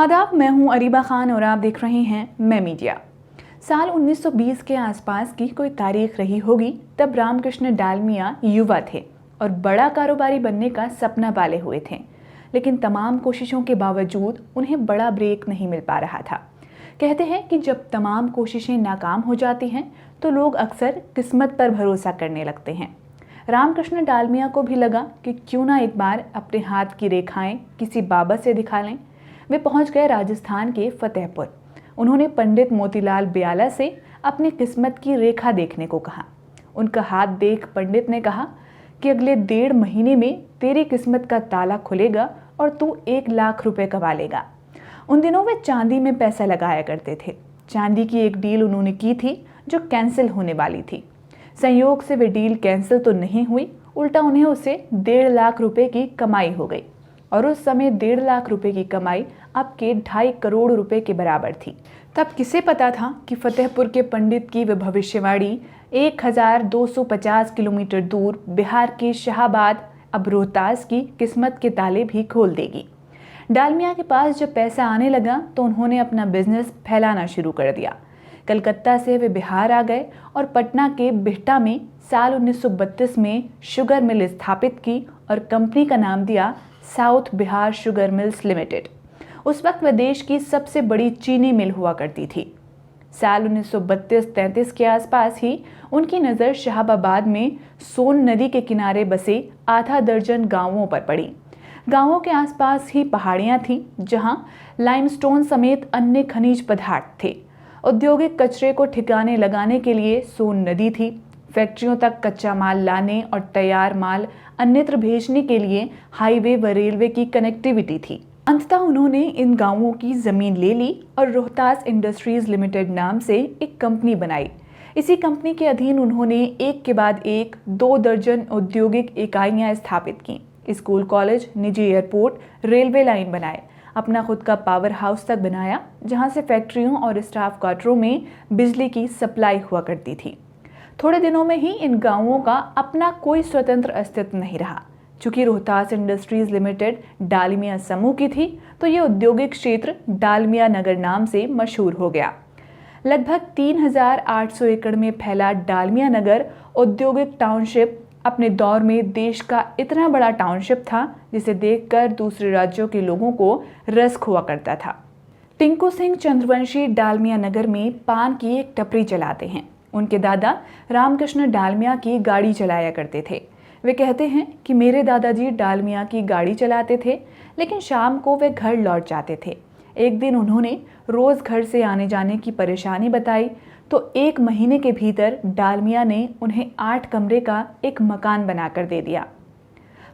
आदाब, मैं हूं अरीबा खान और आप देख रहे हैं मैं मीडिया। साल 1920 के आसपास की कोई तारीख रही होगी। तब रामकृष्ण डालमिया युवा थे और बड़ा कारोबारी बनने का सपना पाले हुए थे, लेकिन तमाम कोशिशों के बावजूद उन्हें बड़ा ब्रेक नहीं मिल पा रहा था। कहते हैं कि जब तमाम कोशिशें नाकाम हो जाती हैं तो लोग अक्सर किस्मत पर भरोसा करने लगते हैं। रामकृष्ण डालमिया को भी लगा कि क्यों ना एक बार अपने हाथ की रेखाएं किसी बाबा से दिखा लें। वे पहुंच गए राजस्थान के फतेहपुर। उन्होंने पंडित मोतीलाल ब्याला से अपनी किस्मत की रेखा देखने को कहा। उनका हाथ देख पंडित ने कहा कि अगले 1.5 महीने में तेरी किस्मत का ताला खुलेगा और तू 1 लाख रुपए कमा लेगा। उन दिनों वे चांदी में पैसा लगाया करते थे। चांदी की एक डील उन्होंने की थी जो कैंसिल होने वाली थी। संयोग से वे डील कैंसिल तो नहीं हुई, उल्टा उन्हें उससे 1.5 लाख रुपए की कमाई हो गई। और उस समय 1.5 लाख रुपए की कमाई अब के 2.5 करोड़ रुपए के बराबर थी। तब किसे पता था कि फतेहपुर के पंडित की वह भविष्यवाणी 1250 किलोमीटर दूर बिहार के शाहाबाद अब रोहतास की किस्मत के ताले भी खोल देगी। डालमिया के पास जब पैसा आने लगा तो उन्होंने अपना बिजनेस फैलाना शुरू कर दिया। कलकत्ता से वे बिहार आ गए और पटना के बिहटा में साल 1932 में शुगर मिल स्थापित की और कंपनी का नाम दिया south Bihar sugar mills limited. उस वक्त वह देश की सबसे बड़ी चीनी मिल हुआ करती थी। साल 1932-33 के आसपास ही उनकी नज़र शाहाबाद में सोन नदी के किनारे बसे आधा दर्जन गांवों पर पड़ी। गांवों के आसपास ही पहाड़ियां थीं जहां लाइमस्टोन समेत अन्य खनिज पदार्थ थे। औद्योगिक कचरे को ठिकाने लगाने के लिए सोन नदी थी। फैक्ट्रियों तक कच्चा माल लाने और तैयार माल अन्यत्र भेजने के लिए हाईवे व रेलवे की कनेक्टिविटी थी। अंततः उन्होंने इन गांवों की जमीन ले ली और रोहतास इंडस्ट्रीज लिमिटेड नाम से एक कंपनी बनाई। इसी कंपनी के अधीन उन्होंने एक के बाद एक 2 दर्जन औद्योगिक इकाइयां स्थापित की। स्कूल, कॉलेज, निजी एयरपोर्ट, रेलवे लाइन बनाए। अपना खुद का पावर हाउस तक बनाया जहां से फैक्ट्रियों और स्टाफ क्वार्टरों में बिजली की सप्लाई हुआ करती थी। थोड़े दिनों में ही इन गांवों का अपना कोई स्वतंत्र अस्तित्व नहीं रहा। चूंकि रोहतास इंडस्ट्रीज लिमिटेड डालमिया समूह की थी तो ये औद्योगिक क्षेत्र डालमिया नगर नाम से मशहूर हो गया। लगभग 3800 एकड़ में फैला डालमिया नगर औद्योगिक टाउनशिप अपने दौर में देश का इतना बड़ा टाउनशिप था जिसे देखकर दूसरे राज्यों के लोगों को रस हुआ करता था। टिंकू सिंह चंद्रवंशी डालमिया नगर में पान की एक टपरी चलाते हैं। उनके दादा रामकृष्ण डालमिया की गाड़ी चलाया करते थे। वे कहते हैं कि मेरे दादाजी डालमिया की गाड़ी चलाते थे, लेकिन शाम को वे घर लौट जाते थे। एक दिन उन्होंने रोज़ घर से आने जाने की परेशानी बताई तो 1 महीने के भीतर डालमिया ने उन्हें 8 कमरे का एक मकान बनाकर दे दिया।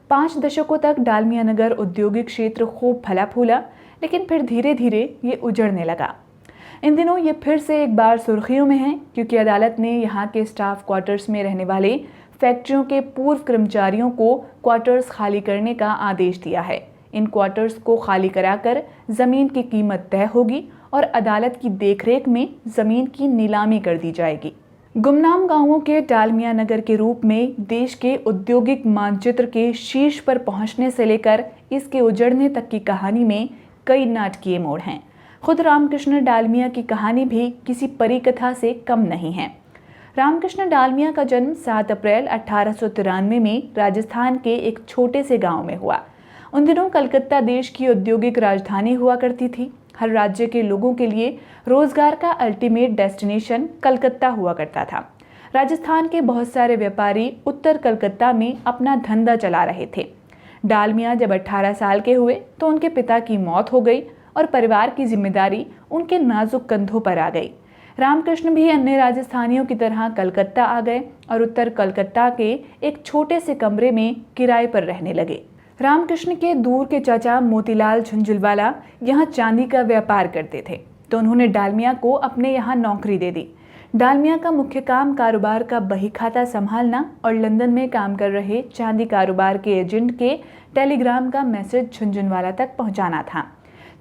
5 दशकों तक डालमिया नगर औद्योगिक क्षेत्र खूब फला फूला, लेकिन फिर धीरे धीरे ये उजड़ने लगा। इन दिनों ये फिर से एक बार सुर्खियों में है क्योंकि अदालत ने यहाँ के स्टाफ क्वार्टर्स में रहने वाले फैक्ट्रियों के पूर्व कर्मचारियों को क्वार्टर्स खाली करने का आदेश दिया है। इन क्वार्टर्स को खाली कराकर जमीन की कीमत तय होगी और अदालत की देखरेख में जमीन की नीलामी कर दी जाएगी। गुमनाम गांवों के डालमिया नगर के रूप में देश के औद्योगिक मानचित्र के शीर्ष पर पहुंचने से लेकर इसके उजड़ने तक की कहानी में कई नाटकीय मोड़ हैं। खुद रामकृष्ण डालमिया की कहानी भी किसी परी कथा से कम नहीं है। रामकृष्ण डालमिया का जन्म 7 अप्रैल 1893 में राजस्थान के एक छोटे से गांव में हुआ। उन दिनों कलकत्ता देश की औद्योगिक राजधानी हुआ करती थी। हर राज्य के लोगों के लिए रोजगार का अल्टीमेट डेस्टिनेशन कलकत्ता हुआ करता था। राजस्थान के बहुत सारे व्यापारी उत्तर कलकत्ता में अपना धंधा चला रहे थे। डालमिया जब 18 साल के हुए तो उनके पिता की मौत हो गई और परिवार की जिम्मेदारी उनके नाजुक कंधों पर आ गई। रामकृष्ण भी अन्य राजस्थानियों की तरह कलकत्ता आ गए और उत्तर कलकत्ता के एक छोटे से कमरे में किराए पर रहने लगे। रामकृष्ण के दूर के चाचा मोतीलाल झुंझुनवाला यहाँ चांदी का व्यापार करते थे तो उन्होंने डालमिया को अपने यहाँ नौकरी दे दी। डालमिया का मुख्य काम कारोबार का बही खाता संभालना और लंदन में काम कर रहे चांदी कारोबार के एजेंट के टेलीग्राम का मैसेज झुंझुनवाला तक पहुँचाना था।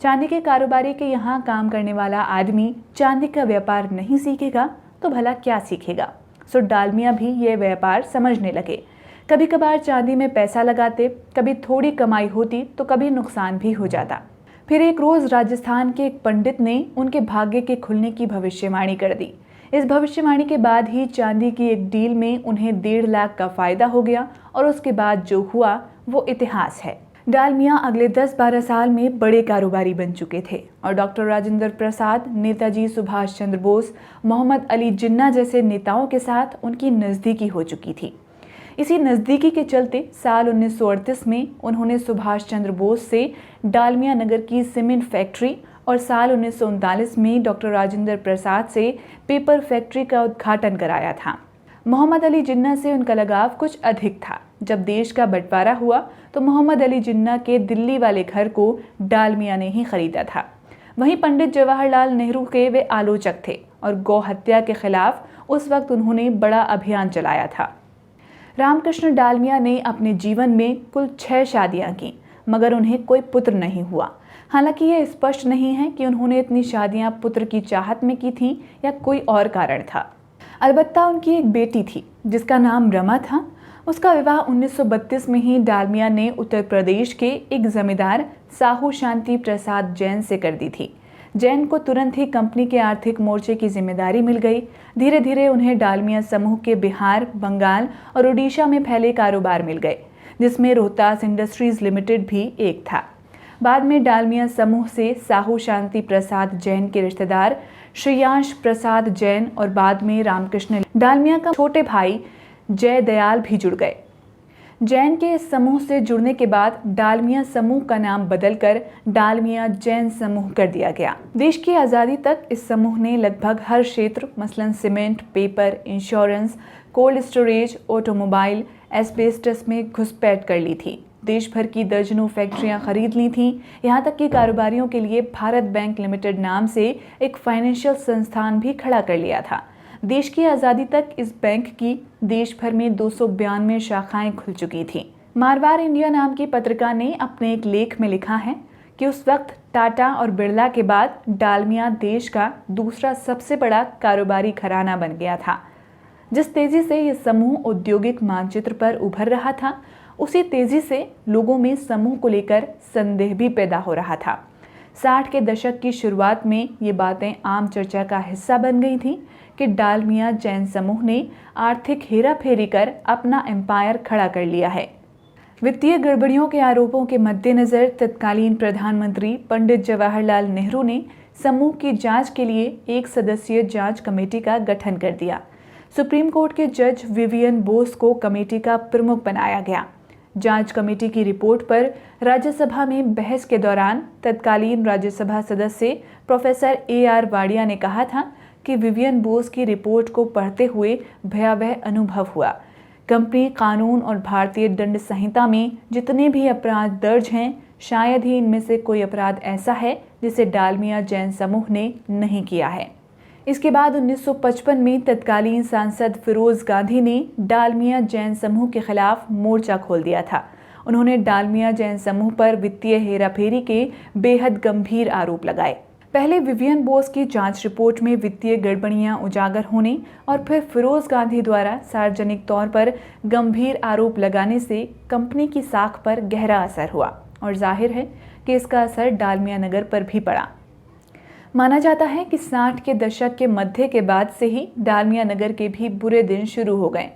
चांदी के कारोबारी के यहाँ काम करने वाला आदमी चांदी का व्यापार नहीं सीखेगा तो भला क्या सीखेगा। सो डालमिया भी ये व्यापार समझने लगे। कभी कभार चांदी में पैसा लगाते, कभी थोड़ी कमाई होती तो कभी नुकसान भी हो जाता। फिर एक रोज राजस्थान के एक पंडित ने उनके भाग्य के खुलने की भविष्यवाणी कर दी। इस भविष्यवाणी के बाद ही चांदी की एक डील में उन्हें 1.5 लाख का फायदा हो गया और उसके बाद जो हुआ वो इतिहास है। डालमिया अगले 10-12 साल में बड़े कारोबारी बन चुके थे और डॉक्टर राजेंद्र प्रसाद, नेताजी सुभाष चंद्र बोस, मोहम्मद अली जिन्ना जैसे नेताओं के साथ उनकी नज़दीकी हो चुकी थी। इसी नज़दीकी के चलते साल 1938 में उन्होंने सुभाष चंद्र बोस से डालमिया नगर की सीमेंट फैक्ट्री और साल 1939 में डॉक्टर राजेंद्र प्रसाद से पेपर फैक्ट्री का उद्घाटन कराया था। मोहम्मद अली जिन्ना से उनका लगाव कुछ अधिक था। जब देश का बंटवारा हुआ तो मोहम्मद अली जिन्ना के दिल्ली वाले घर को डालमिया ने ही खरीदा था। वहीं पंडित जवाहरलाल नेहरू के वे आलोचक थे और गौ हत्या के खिलाफ उस वक्त उन्होंने बड़ा अभियान चलाया था। रामकृष्ण डालमिया ने अपने जीवन में कुल 6 शादियां की, मगर उन्हें कोई पुत्र नहीं हुआ। हालांकि यह स्पष्ट नहीं है कि उन्होंने इतनी शादियां पुत्र की चाहत में की थीं या कोई और कारण था। अलबत्ता उनकी एक बेटी थी जिसका नाम रमा था। उसका विवाह 1932 में ही डालमिया ने उत्तर प्रदेश के एक जमींदार साहू शांति प्रसाद जैन से कर दी थी। जैन को तुरंत ही कंपनी के आर्थिक मोर्चे की जिम्मेदारी मिल गई। धीरे धीरे उन्हें डालमिया समूह के बिहार, बंगाल और उड़ीसा में फैले कारोबार मिल गए, जिसमें रोहतास इंडस्ट्रीज लिमिटेड भी एक था। बाद में डालमिया समूह से साहू शांति प्रसाद जैन के रिश्तेदार श्रेयांश प्रसाद जैन और बाद में रामकृष्ण डालमिया का छोटे भाई जय दयाल भी जुड़ गए। जैन के इस समूह से जुड़ने के बाद डालमिया समूह का नाम बदलकर डालमिया जैन समूह कर दिया गया। देश की आज़ादी तक इस समूह ने लगभग हर क्षेत्र मसलन cement, paper, insurance, cold storage, automobile, asbestos में घुसपैठ कर ली थी। देश भर की दर्जनों फैक्ट्रियां खरीद ली थीं। यहाँ तक कि कारोबारियों के लिए भारत बैंक लिमिटेड नाम से एक फाइनेंशियल संस्थान भी खड़ा कर लिया था। देश की आज़ादी तक इस बैंक की देश भर में 292 शाखाएं खुल चुकी थीं। मारवाड़ इंडिया नाम की पत्रिका ने अपने एक लेख में लिखा है कि उस वक्त टाटा और बिरला के बाद डालमिया देश का दूसरा सबसे बड़ा कारोबारी घराना बन गया था। जिस तेजी से ये समूह औद्योगिक मानचित्र पर उभर रहा था, उसी तेजी से लोगों में समूह को लेकर संदेह भी पैदा हो रहा था। 60 के दशक की शुरुआत में ये बातें आम चर्चा का हिस्सा बन गई थी कि डालमिया जैन समूह ने आर्थिक हेराफेरी कर अपना एम्पायर खड़ा कर लिया है। वित्तीय गड़बड़ियों के आरोपों के मद्देनजर तत्कालीन प्रधानमंत्री पंडित जवाहरलाल नेहरू ने समूह की जांच के लिए एक सदस्यीय जांच कमेटी का गठन कर दिया। सुप्रीम कोर्ट के जज विवियन बोस को कमेटी का प्रमुख बनाया गया। जांच कमेटी की रिपोर्ट पर राज्यसभा में बहस के दौरान तत्कालीन राज्यसभा सदस्य प्रोफेसर AR वाडिया ने कहा था कि विवियन बोस की रिपोर्ट को पढ़ते हुए भयावह अनुभव हुआ। कंपनी कानून और भारतीय दंड संहिता में जितने भी अपराध दर्ज हैं, शायद ही इनमें से कोई अपराध ऐसा है जिसे डालमिया जैन समूह ने नहीं किया है। इसके बाद 1955 में तत्कालीन सांसद फिरोज गांधी ने डालमिया जैन समूह के खिलाफ मोर्चा खोल दिया था। उन्होंने डालमिया जैन समूह पर वित्तीय हेराफेरी के बेहद गंभीर आरोप लगाए। पहले विवियन बोस की जांच रिपोर्ट में वित्तीय गड़बड़ियां उजागर होने और फिर फिरोज गांधी द्वारा सार्वजनिक तौर पर गंभीर आरोप लगाने से कंपनी की साख पर गहरा असर हुआ और जाहिर है कि इसका असर डालमिया नगर पर भी पड़ा। माना जाता है कि 60 के दशक के मध्य के बाद से ही डालमिया नगर के भी बुरे दिन शुरू हो गए,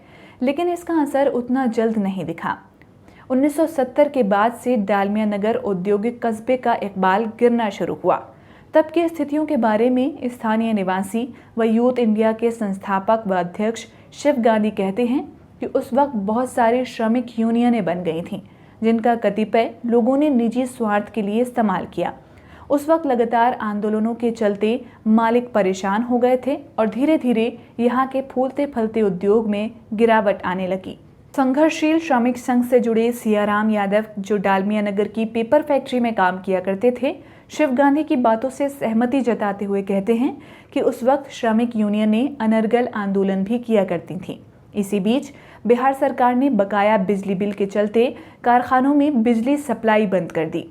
लेकिन इसका असर उतना जल्द नहीं दिखा। 1970 के बाद से डालमिया नगर औद्योगिक कस्बे का इकबाल गिरना शुरू हुआ। तब की स्थितियों के बारे में स्थानीय निवासी व यूथ इंडिया के संस्थापक व अध्यक्ष शिव गांधी कहते हैं कि उस वक्त बहुत सारी श्रमिक यूनियनें बन गई थीं, जिनका कतिपय लोगों ने निजी स्वार्थ के लिए इस्तेमाल किया। उस वक्त लगातार आंदोलनों के चलते मालिक परेशान हो गए थे और धीरे धीरे यहाँ के फूलते फलते उद्योग में गिरावट आने लगी। संघर्षशील श्रमिक संघ से जुड़े सियाराम यादव, जो डालमिया नगर की पेपर फैक्ट्री में काम किया करते थे, शिव गांधी की बातों से सहमति जताते हुए कहते हैं कि उस वक्त श्रमिक यूनियनें अनर्गल आंदोलन भी किया करती थीं। इसी बीच बिहार सरकार ने बकाया बिजली बिल के चलते कारखानों में बिजली सप्लाई बंद कर दी।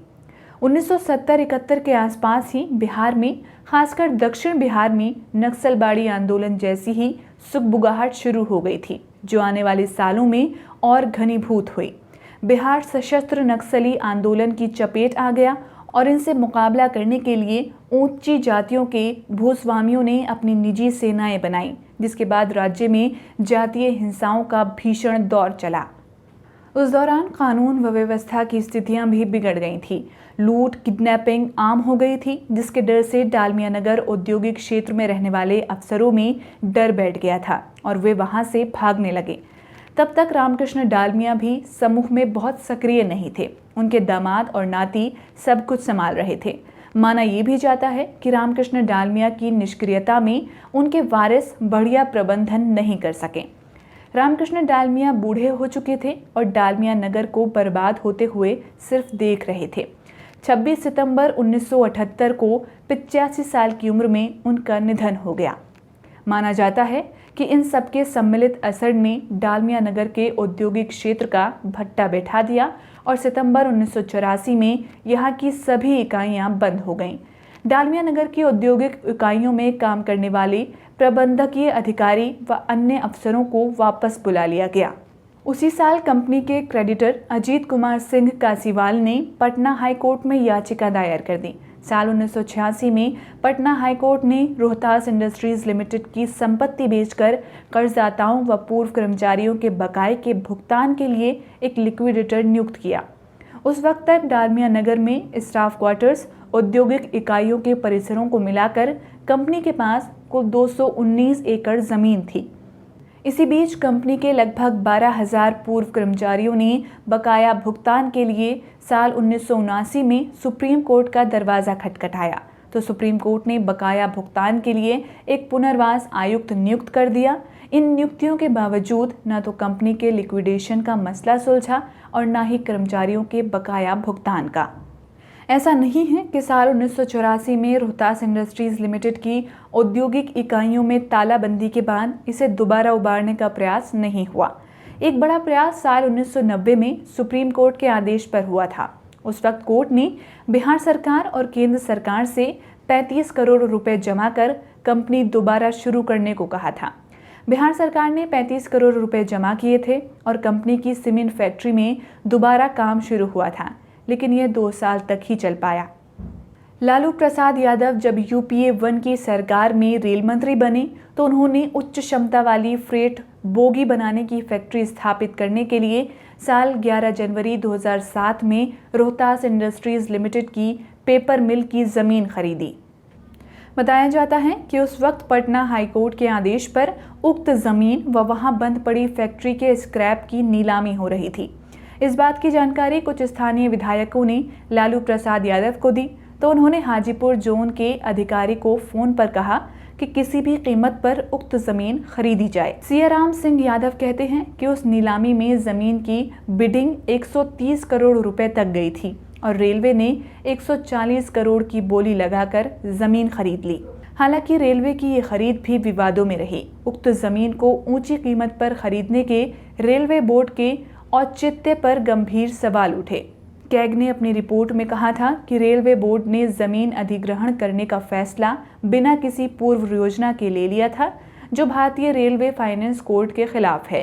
1970-71 के आसपास ही बिहार में, खासकर दक्षिण बिहार में नक्सलबाड़ी आंदोलन जैसी ही सुगबुगाहट शुरू हो गई थी, जो आने वाले सालों में और घनीभूत हुई। बिहार सशस्त्र नक्सली आंदोलन की चपेट आ गया और इनसे मुकाबला करने के लिए ऊंची जातियों के भूस्वामियों ने अपनी निजी सेनाएं बनाई, जिसके बाद राज्य में जातीय हिंसाओं का भीषण दौर चला। उस दौरान कानून व व्यवस्था की स्थितियां भी बिगड़ गई थी। लूट, किडनैपिंग आम हो गई थी, जिसके डर से डालमिया नगर औद्योगिक क्षेत्र में रहने वाले अफसरों में डर बैठ गया था और वे वहां से भागने लगे। तब तक रामकृष्ण डालमिया भी समूह में बहुत सक्रिय नहीं थे। उनके दामाद और नाती सब कुछ संभाल रहे थे। माना यह भी जाता है कि रामकृष्ण डालमिया की निष्क्रियता में उनके वारिस बढ़िया प्रबंधन नहीं कर सके। रामकृष्ण डालमिया बूढ़े हो चुके थे और डालमिया नगर को बर्बाद होते हुए सिर्फ देख रहे थे। 26 सितंबर 1978 को 85 साल की उम्र में उनका निधन हो गया। माना जाता है कि इन सबके सम्मिलित असर ने डालमिया नगर के औद्योगिक क्षेत्र का भट्टा बैठा दिया और सितंबर 1984 में यहाँ की सभी इकाइयाँ बंद हो गईं। डालमिया नगर की औद्योगिक इकाइयों में काम करने वाले प्रबंधकीय अधिकारी व अन्य अफसरों को वापस बुला लिया गया। उसी साल कंपनी के क्रेडिटर अजीत कुमार सिंह कासीवाल ने पटना हाई कोर्ट में याचिका दायर कर दी। साल 1986 में पटना हाई कोर्ट ने रोहतास इंडस्ट्रीज लिमिटेड की संपत्ति बेचकर कर्जदाताओं व पूर्व कर्मचारियों के बकाये के भुगतान के लिए एक लिक्विडेटर नियुक्त किया। उस वक्त तक डालमिया नगर में स्टाफ क्वार्टर्स, औद्योगिक इकाइयों के परिसरों को मिलाकर कंपनी के पास कुल 219 एकड़ जमीन थी। इसी बीच कंपनी के लगभग 12,000 पूर्व कर्मचारियों ने बकाया भुगतान के लिए साल 1979 में सुप्रीम कोर्ट का दरवाजा खटखटाया, तो सुप्रीम कोर्ट ने बकाया भुगतान के लिए एक पुनर्वास आयुक्त नियुक्त कर दिया। इन नियुक्तियों के बावजूद न तो कंपनी के लिक्विडेशन का मसला सुलझा और न ही कर्मचारियों के बकाया भुगतान का। ऐसा नहीं है कि साल 1984 में रोहतास इंडस्ट्रीज लिमिटेड की औद्योगिक इकाइयों में तालाबंदी के बाद इसे दोबारा उबारने का प्रयास नहीं हुआ। एक बड़ा प्रयास साल 1990 में सुप्रीम कोर्ट के आदेश पर हुआ था। उस वक्त कोर्ट ने बिहार सरकार और केंद्र सरकार से 35 करोड़ रुपए जमा कर कंपनी दोबारा शुरू करने को कहा था। बिहार सरकार ने 35 करोड़ रुपए जमा किए थे और कंपनी की सीमेंट फैक्ट्री में दोबारा काम शुरू हुआ था, लेकिन यह 2 साल तक ही चल पाया। लालू प्रसाद यादव जब यूपीए 1 की सरकार में रेल मंत्री बने तो उन्होंने उच्च क्षमता वाली फ्रेट बोगी बनाने की फैक्ट्री स्थापित करने के लिए साल 11 जनवरी 2007 में रोहतास इंडस्ट्रीज लिमिटेड की पेपर मिल की जमीन खरीदी। बताया जाता है कि उस वक्त पटना हाईकोर्ट के आदेश पर उक्त जमीन व वहां बंद पड़ी फैक्ट्री के स्क्रैप की नीलामी हो रही थी। इस बात की जानकारी कुछ स्थानीय विधायकों ने लालू प्रसाद यादव को दी, तो उन्होंने हाजीपुर जोन के अधिकारी को फोन पर कहा कि किसी भी कीमत पर उक्त जमीन खरीदी जाए। सियाराम सिंह यादव कहते हैं कि उस नीलामी में जमीन की बिडिंग 130 करोड़ रुपए तक गई थी और रेलवे ने 140 करोड़ की बोली लगाकर जमीन खरीद ली। हालांकि रेलवे की ये खरीद भी विवादों में रही। उक्त जमीन को ऊंची कीमत पर खरीदने के रेलवे बोर्ड के औचित्य पर गंभीर सवाल उठे। कैग ने अपनी रिपोर्ट में कहा था कि रेलवे बोर्ड ने जमीन अधिग्रहण करने का फैसला बिना किसी पूर्व योजना के ले लिया था, जो भारतीय रेलवे फाइनेंस कोड के खिलाफ है।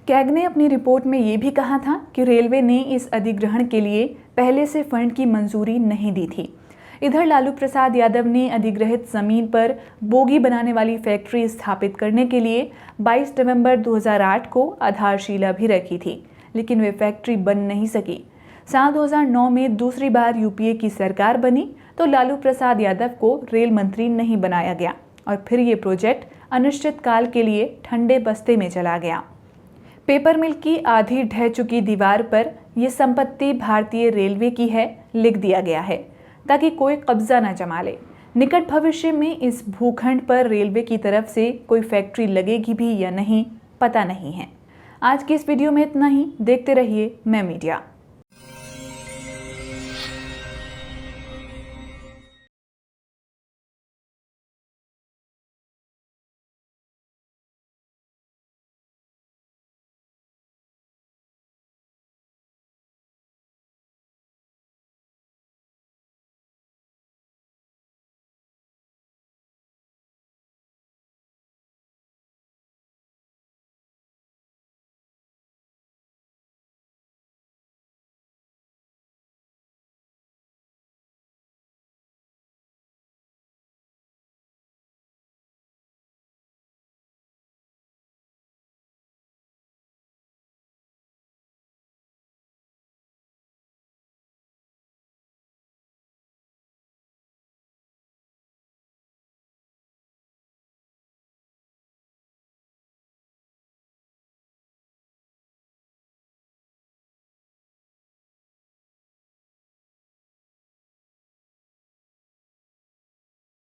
कैग ने अपनी रिपोर्ट में ये भी कहा था कि रेलवे ने इस अधिग्रहण के लिए पहले से फंड की मंजूरी नहीं दी थी। इधर लालू प्रसाद यादव ने अधिग्रहित जमीन पर बोगी बनाने वाली फैक्ट्री स्थापित करने के लिए 22 नवंबर 2008 को आधारशिला भी रखी थी, लेकिन वे फैक्ट्री बन नहीं सकी। साल 2009 में दूसरी बार यूपीए की सरकार बनी तो लालू प्रसाद यादव को रेल मंत्री नहीं बनाया गया और फिर ये प्रोजेक्ट अनिश्चित काल के लिए ठंडे बस्ते में चला गया। पेपर मिल की आधी ढह चुकी दीवार पर यह संपत्ति भारतीय रेलवे की है लिख दिया गया है, ताकि कोई कब्जा न जमा ले। निकट भविष्य में इस भूखंड पर रेलवे की तरफ से कोई फैक्ट्री लगेगी भी या नहीं, पता नहीं है। आज की इस वीडियो में इतना ही। देखते रहिए मैं मीडिया।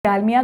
डालमिया